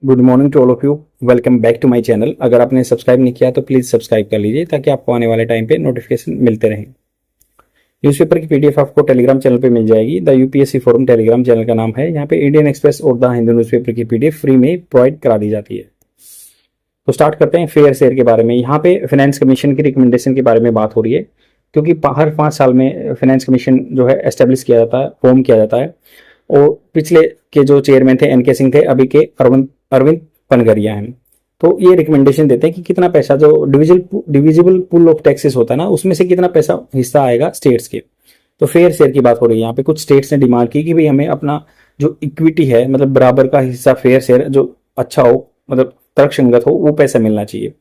Good morning to all of you. Welcome back to my channel. अगर आपने subscribe नहीं किया तो प्लीज सब्सक्राइब कर लीजिए ताकि आपको आने वाले टाइम पे नोटिफिकेशन मिलते रहें। न्यूज़पेपर की पीडीएफ आपको टेलीग्राम चैनल पे मिल जाएगी। The UPSC forum Telegram channel का नाम है। यहाँ पे इंडियन एक्सप्रेस और द हिंदू न्यूज़पेपर की पीडीएफ फ्री में प्रोवाइड करा दी जाती है। तो स्टार्ट करते हैं फेयर शेयर के बारे में। यहाँ पे फाइनेंस कमीशन की रिकमेंडेशन के बारे में बात हो रही है, क्योंकि हर 5 साल में फाइनेंस कमीशन जो है एस्टेब्लिश किया जाता है, फॉर्म किया जाता है। और पिछले के जो चेयरमैन थे एनके सिंह थे, अभी के अरविंद पनगरिया हैं। तो ये रिकमेंडेशन देते हैं कि कितना पैसा जो डिविजिबल पूल ऑफ टैक्सेस होता है ना, उसमें से कितना पैसा हिस्सा आएगा स्टेट्स के। तो फेयर शेयर की बात हो रही है यहाँ पे। कुछ स्टेट्स ने डिमांड की कि भाई हमें अपना जो इक्विटी है, मतलब बराबर का हिस्सा, फेयर शेयर जो अच्छा हो, मतलब तर्कसंगत हो, वो पैसा मिलना चाहिए।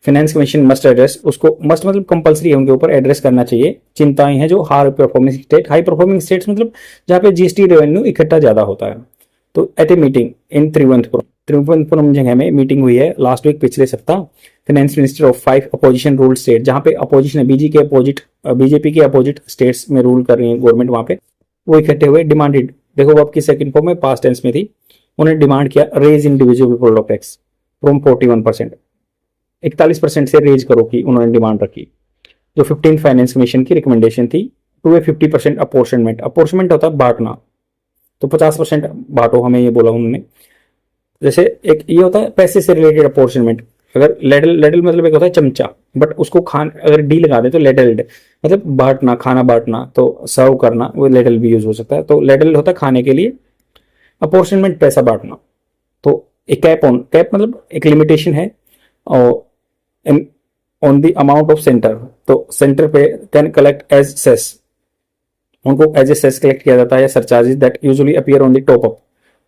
फाइनेंस कमीशन मस्ट एड्रेस, उसको मस्ट मतलब कंपलसरी है उनके ऊपर एड्रेस करना चाहिए। चिंताएं हैं जो high performing state, high performing states मतलब जहाँ पे जीएसटी रेवेन्यू इकट्ठा ज्यादा होता है। तो eight a meeting in Trivendrapuram जगह में मीटिंग हुई है लास्ट वीक, पिछले सप्ताह। Finance minister of 5 opposition rule state, जहाँ पे अपोजिशन है बीजेपी के अपोजिट स्टेट्स में रूल कर रही है गवर्नमेंट, वहां पे वो इकट्ठे हुए, डिमांडेड। देखो अब की सेकंड फॉर्म में पास्ट टेंस में थी। उन्होंने डिमांड किया raise in divisible pool of tax from 41%, 41% से रेज करो की उन्होंने डिमांड रखी। जो 15 फाइनेंस कमीशन की रिकमेंडेशन थी टू ए 50% अपोर्शनमेंट। अपोर्शनमेंट होता है बांटना, तो 50% बांटो, हमें ये बोला उन्होंने। जैसे एक ये होता है पैसे से रिलेटेड अपोर्शनमेंट। अगर लेडल मतलब एक होता है चमचा, बट उसको खान अगर डी लगा दे तो लेडल मतलब बांटना, खाना बांटना, तो सर्व करना, वो लेडल भी यूज हो सकता है। तो लेडल होता है खाने के लिए, अपोर्शनमेंट पैसा बांटना। तो एक कैप मतलब एक लिमिटेशन है और on the amount of centre. तो सेंटर पे कैन कलेक्ट एज सेस, उनको एज ए सेस कलेक्ट किया जाता है, या surcharges that usually appear on the top up.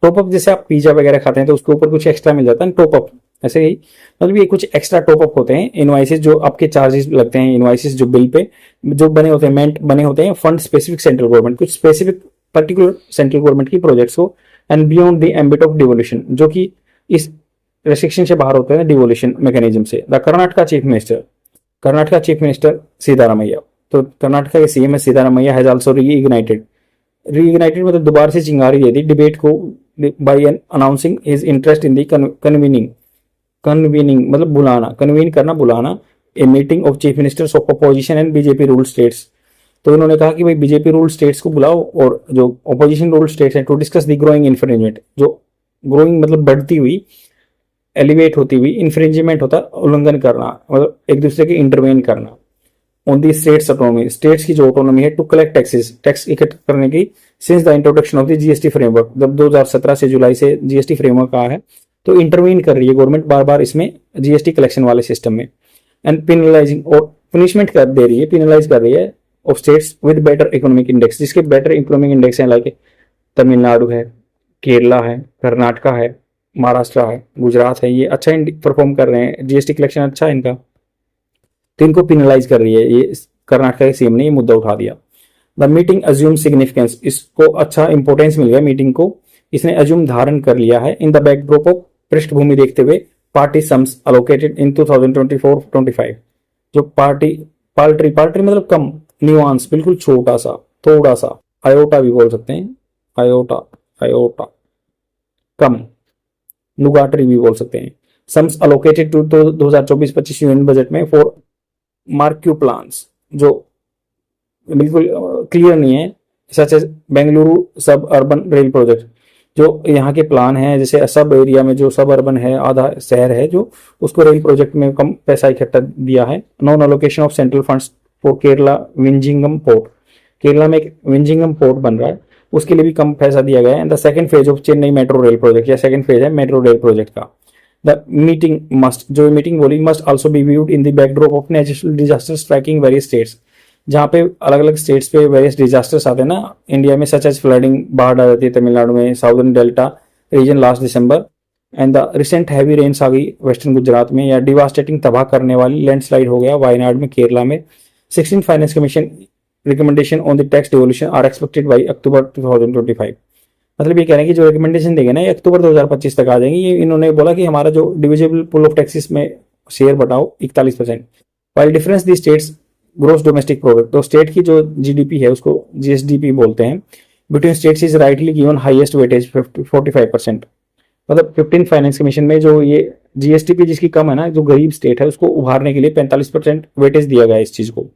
Top up जैसे आप पिज्जा वगैरह खाते हैं तो उसके ऊपर कुछ एक्स्ट्रा मिल जाता है टॉप अप, ऐसे ही मतलब ये कुछ एक्स्ट्रा टॉप अप होते हैं। इनवाइसेस जो आपके चार्जेस लगते हैं, इनवाइसेस जो बिल पे जो बने होते हैं, मेंट बने होते हैं फंड स्पेसिफिक सेंट्रल गवर्नमेंट, कुछ स्पेसिफिक पर्टिकुलर सेंट्रल गवर्नमेंट की प्रोजेक्ट्स को, and beyond the ambit of devolution, जो कि इस रेस्ट्रिक्शन से बाहर होते हैं डिवोल्यूशन मैकेनिज्म से। The Karnataka chief minister Sitaramayya, तो कर्नाटका के सीएम है सीतारामैया, हैज आल्सो रीइग्नाइटेड मतलब दोबारा से चिंगारी दे दी डिबेट को by announcing his interest in the convening मतलब बुलाना, कन्वीन करना, बुलाना a meeting of chief ministers of opposition and BJP rule states. तो इन्होंने कहा कि भाई बीजेपी रूल स्टेट्स को बुलाओ और जो अपोजिशन रूल स्टेट्स हैं, to discuss the growing infringement. जो ग्रोइंग मतलब बढ़ती हुई, एलिवेट होती हुई, इन्फ्रिंजमेंट होता उल्लंघन करना, मतलब एक दूसरे के इंटरवेन करना। On the states autonomy, states की जो ऑटोनॉमी है टू कलेक्ट टैक्सेस, टैक्स इकट्ठा करने की, since the introduction of the GST framework, जब 2017 से जुलाई से जीएसटी फ्रेमवर्क आया है, तो इंटरवीन कर रही है गवर्नमेंट बार बार इसमें जीएसटी कलेक्शन वाले सिस्टम में। एंड पिनलाइजिंग और पनिशमेंट कर दे रही है, पिनलाइज कर रही है of states with better economic index, जिसके बेटर इकोनॉमिक इंडेक्स हैं, लाइक तमिलनाडु है, केरला है, कर्नाटका है, महाराष्ट्र है, गुजरात है, ये अच्छा परफॉर्म कर रहे हैं, जीएसटी कलेक्शन अच्छा है इनका, तो इनको पिनलाइज कर रही है। ये कर्नाटका के सीएम ने ये मुद्दा उठा दिया। द मीटिंग अज्यूम सिग्निफिकेंस, इसको अच्छा इंपोर्टेंस मिल गया मीटिंग को, इसने अज्यूम धारण कर लिया है। इन द बैकड्रॉप ऑफ, पृष्ठभूमि देखते हुए, पार्टी सम्स अलोकेटेड इन 2024-25, जो पार्टी मतलब कम, न्यूआंस बिल्कुल छोटा सा, थोड़ा सा, आयोटा भी बोल सकते हैं, आयोटा कम, नुगाटरी भी बोल सकते हैं। Sums allocated to 2024-25 union budget में फॉर मार्क्यू प्लान्स, जो बिल्कुल क्लियर नहीं है, सच एज बेंगलुरु सब अर्बन रेल प्रोजेक्ट, जो यहाँ के प्लान है, जैसे सब एरिया में जो सब अर्बन है, आधा शहर है, जो उसको रेल प्रोजेक्ट में कम पैसा इकट्ठा दिया है। Non allocation of central funds for Kerala Vizhinjam port, Kerala में एक विंजिंगम पोर्ट बन रहा है, उसके लिए भी कम पैसा दिया गया है। And the second phase of Chennai metro rail project, या सेकंड फेज है मेट्रो रेल प्रोजेक्ट का। द मीटिंग मस्ट, जो मीटिंग बोली, must also be viewed in the backdrop of natural disaster striking various states, जहाँ पे अलग अलग स्टेट्स पे वेरियस डिजास्टर्स आते हैं ना इंडिया में, सच एज फ्लडिंग, बाढ़ आ जाती है तमिलनाडु में, southern delta region last December, and the recent heavy rains आ गई वेस्टर्न गुजरात में, या डिवास्टेटिंग तबाह करने वाली लैंडस्लाइड हो गया वायनाड में, केरला में। 16 finance commission recommendation on the tax devolution are expected by October 2025। मतलब ये कह रहे हैं कि जो रिकमेंडेशन देंगे ना, ये अक्टूबर 2025 तक आ जाएंगे। ये इन्होंने बोला कि हमारा जो डिविजिबल पूल ऑफ टैक्सेस में शेयर बढ़ाओ 41%, while difference the states gross domestic product, तो स्टेट की जो जीडीपी है उसको जीएसडीपी बोलते हैं, between states is rightly given highest weightage 45%। मतलब 15 फाइनेंस कमीशन में जो ये जीएसटीपी जिसकी कम है ना, जो गरीब स्टेट है उसको उभारने के लिए 45% वेटेज दिया गया है इस चीज को।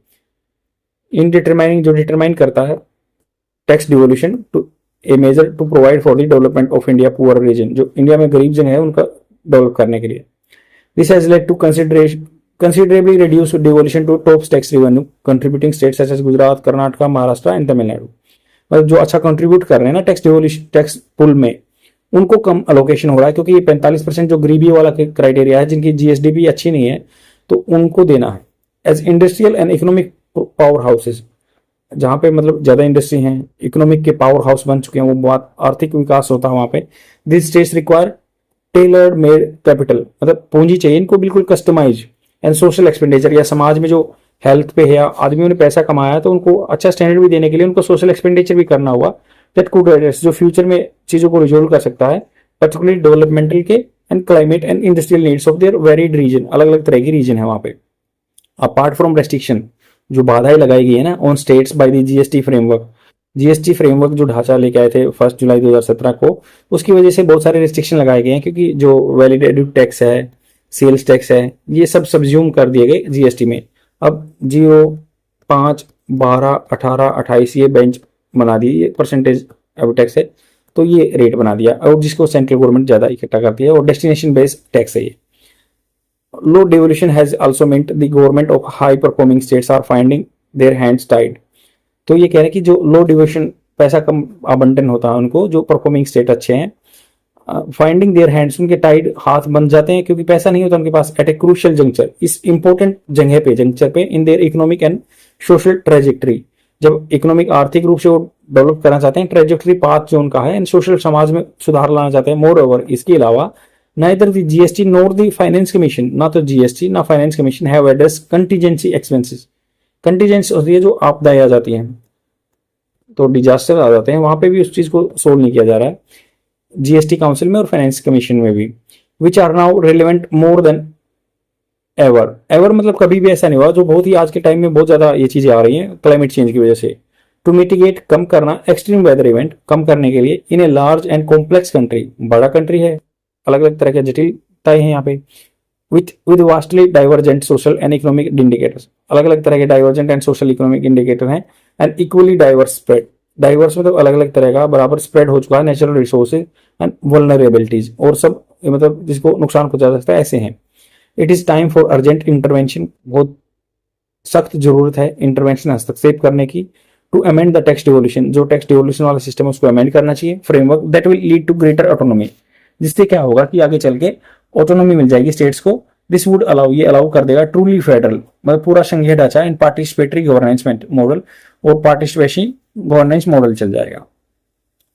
इन डिटरमाइनिंग, जो डिटरमाइन करता है tax devolution to a measure to provide for the development of India poor region, जो इंडिया में गरीब जन है उनका डेवलप करने के लिए। This has led to considerably reduce devolution to top tax revenue contributing states such as Gujarat, Karnataka, Maharashtra and Tamil Nadu. मतलब जो अच्छा कंट्रीब्यूट कर रहे हैं ना टैक्स डिवोल्यूशन, टैक्स पुल में, उनको कम अलोकेशन हो रहा है, क्योंकि ये 45% जो गरीबी वाला क्राइटेरिया है, जिनकी जीएसडीपी अच्छी नहीं है, तो उनको देना है। As industrial and economic power houses, जहां पे मतलब ज्यादा इंडस्ट्री हैं, इकोनॉमिक के पावर हाउस बन चुके हैं, वो बहुत आर्थिक विकास होता है वहां पे। This states require tailored made capital, मतलब पूंजी चाहिए इनको बिल्कुल कस्टमाइज, एंड सोशल एक्सपेंडिचर, या समाज में जो हेल्थ पे है, आदमियों ने पैसा कमाया तो उनको अच्छा स्टैंडर्ड भी देने के लिए उनको सोशल एक्सपेंडिचर भी करना होगा, दैट कुड एड्रेस, जो फ्यूचर में चीजों को रिजोल्व कर सकता है, पर्टिकुलरली डेवलपमेंटल के and climate and industrial needs of their varied region, अलग अलग तरह की रीजन है वहां पे। अपार्ट फ्रॉम रेस्ट्रिक्शन, जो बाधाएं लगाई गई है ना on states by the GST framework, GST framework जो ढांचा लेके आए थे 1 जुलाई 2017 को, उसकी वजह से बहुत सारे रिस्ट्रिक्शन लगाए गए हैं, क्योंकि जो वैलिडेटेड टैक्स है, सेल्स टैक्स है, ये सब सब्ज्यूम कर दिए गए जीएसटी में। अब 0, 5, 12, 18, 28 ये बेंच बना दिए, ये परसेंटेज अब टैक्स है, तो ये रेट बना दिया, और जिसको सेंट्रल गवर्नमेंट ज्यादा इकट्ठा करती है, और डेस्टिनेशन बेस्ड टैक्स है ये। Low devolution has also meant the government of high performing states are finding their hands tied. तो ये कह रहे हैं कि जो लो डिवोल्यूशन, पैसा कम आवंटन होता है उनको, जो परफॉर्मिंग स्टेट अच्छे हैं, फाइंडिंग देयर हैंड्स, उनके टाइड हाथ बन जाते हैं, क्योंकि पैसा नहीं होता उनके पास, एट ए क्रूशियल जंक्चर, इस इंपॉर्टेंट जंक्चर पे, in their economic and social trajectory, जब इकोनॉमिक आर्थिक रूप से वो डेवलप करना चाहते हैं, ट्रेजेक्टरी पाथ जो उनका है, एंड सोशल समाज में सुधार लाना चाहते हैं। मोर ओवर, इसके अलावा neither the GST nor the finance commission, ना तो जीएसटी ना finance commission have address contingency expenses. Contingency होती है जो आपदाएं आ जाती हैं, तो डिजास्टर आ जाते हैं, वहां पे भी उस चीज को सोल्व नहीं किया जा रहा है जीएसटी काउंसिल में और फाइनेंस कमीशन में भी, which are now relevant more than ever. Ever मतलब कभी भी ऐसा नहीं हुआ, जो बहुत ही आज के टाइम में बहुत ज्यादा ये चीजें आ रही हैं क्लाइमेट चेंज की वजह से। टू मिटिगेट, कम करना, एक्सट्रीम वेदर इवेंट कम करने के लिए, in a large and complex country, बड़ा कंट्री है, अलग अलग तरह के जटिलताएं हैं यहाँ पे, with vastly divergent social and economic indicators, अलग अलग तरह के divergent and social economic indicator हैं, and equally diverse spread, diverse मतलब अलग अलग तरह का बराबर स्प्रेड हो चुका है, नेचुरल रिसोर्सेज एंड वल्नरेबिलिटीज, और सब मतलब जिसको नुकसान पहुंचा सकता है ऐसे हैं। It is time for urgent intervention, बहुत सख्त जरूरत है इंटरवेंशन, हस्तक्षेप करने की, to amend the tax devolution, जो टैक्स डिवोल्यूशन वाला सिस्टम है उसको अमेंड करना चाहिए, framework that will lead to greater autonomy, जिससे क्या होगा कि आगे चल के ऑटोनॉमी मिल जाएगी स्टेट्स को। दिस वुड अलाउ, ये अलाउ कर देगा ट्रूली फेडरल, मतलब पूरा संघीय ढांचा इन पार्टिसिपेटरी गवर्नेंस मॉडल, और पार्टिसिपेशन गवर्नेंस मॉडल चल जाएगा।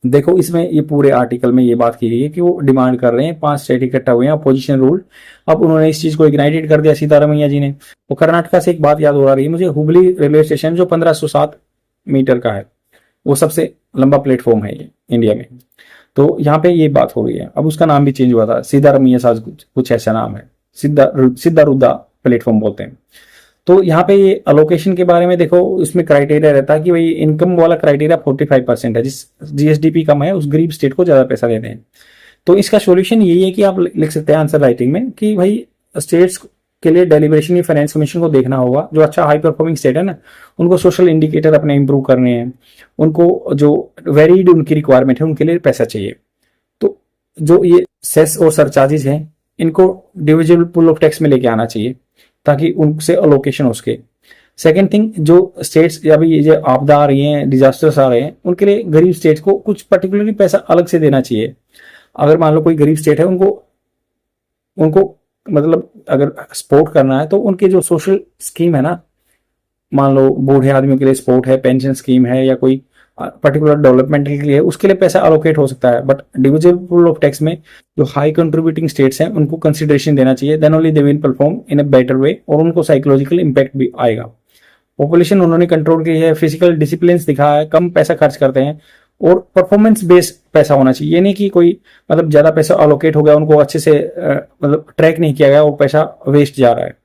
देखो इसमें ये पूरे आर्टिकल में ये बात की गई है कि वो डिमांड कर रहे हैं, 5 स्टेट इकट्ठा हुए हैं, अपोजिशन रूल। अब उन्होंने इस चीज को इग्नाइटेड कर दिया सीतारमैया जी ने। वो कर्नाटका से एक बात याद हो रही है मुझे, हुबली रेलवे स्टेशन जो 1507 मीटर का है, वो सबसे लंबा प्लेटफॉर्म है ये इंडिया में, तो यहाँ पे ये बात हो रही है। अब उसका नाम भी चेंज हुआ था, सीतारमैया साज कुछ ऐसा नाम है, सिद्धारुद्धा प्लेटफॉर्म बोलते हैं। तो यहाँ पे ये अलोकेशन के बारे में देखो, इसमें क्राइटेरिया रहता है कि भाई इनकम वाला क्राइटेरिया 45% है, जिस जीएसडीपी कम है उस गरीब स्टेट को ज्यादा पैसा देते हैं। तो इसका सॉल्यूशन यही है कि आप लिख सकते हैं आंसर राइटिंग में कि भाई स्टेट्स के लिए डेलिब्रेशन या फाइनेंस कमीशन को देखना होगा, जो अच्छा हाई परफॉर्मिंग स्टेट है ना, उनको सोशल इंडिकेटर अपने इंप्रूव करने हैं, उनको जो वेरीड उनकी रिक्वायरमेंट है उनके लिए पैसा चाहिए। तो जो ये सेस और सरचार्जेस हैं, इनको डिविजिबल पूल ऑफ टैक्स में लेके आना चाहिए ताकि उनसे अलोकेशन हो सके। सेकेंड थिंग, जो स्टेट्स या भी ये जो आपदा आ रही हैं, डिजास्टर्स आ रहे हैं, उनके लिए गरीब स्टेट्स को कुछ पर्टिकुलरली पैसा अलग से देना चाहिए। अगर मान लो कोई गरीब स्टेट है, उनको मतलब अगर सपोर्ट करना है तो उनके जो सोशल स्कीम है ना, मान लो बूढ़े आदमियों के लिए सपोर्ट है, पेंशन स्कीम है, या कोई पर्टिकुलर डेवलपमेंट के लिए, उसके लिए पैसा अलोकेट हो सकता है। But divisible pool of tax में जो हाई कंट्रीब्यूटिंग स्टेट्स हैं उनको कंसिडरेशन देना चाहिए, then only they will perform in a better way, और उनको साइकोलॉजिकल इंपैक्ट भी आएगा। पॉपुलेशन उन्होंने कंट्रोल की है, फिजिकल डिसिप्लिन दिखा है, कम पैसा खर्च करते हैं, और परफॉर्मेंस बेस्ड पैसा होना चाहिए। ये नहीं कि कोई मतलब ज्यादा पैसा अलोकेट हो गया, उनको अच्छे से मतलब ट्रैक नहीं किया गया और पैसा वेस्ट जा रहा है।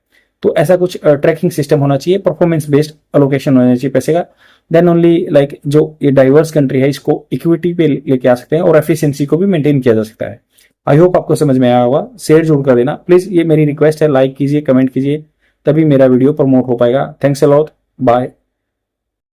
तो ऐसा कुछ ट्रैकिंग सिस्टम होना चाहिए, परफॉर्मेंस बेस्ड अलोकेशन होना चाहिए पैसे का। देन ओनली लाइक जो ये डाइवर्स कंट्री है, इसको इक्विटी पे लेके आ सकते हैं और एफिशिएंसी को भी मेंटेन किया जा सकता है। आई होप आपको समझ में आया होगा। शेयर जरूर कर देना प्लीज, ये मेरी रिक्वेस्ट है। लाइक कीजिए, कमेंट कीजिए, तभी मेरा वीडियो प्रमोट हो पाएगा। Thanks a lot, bye.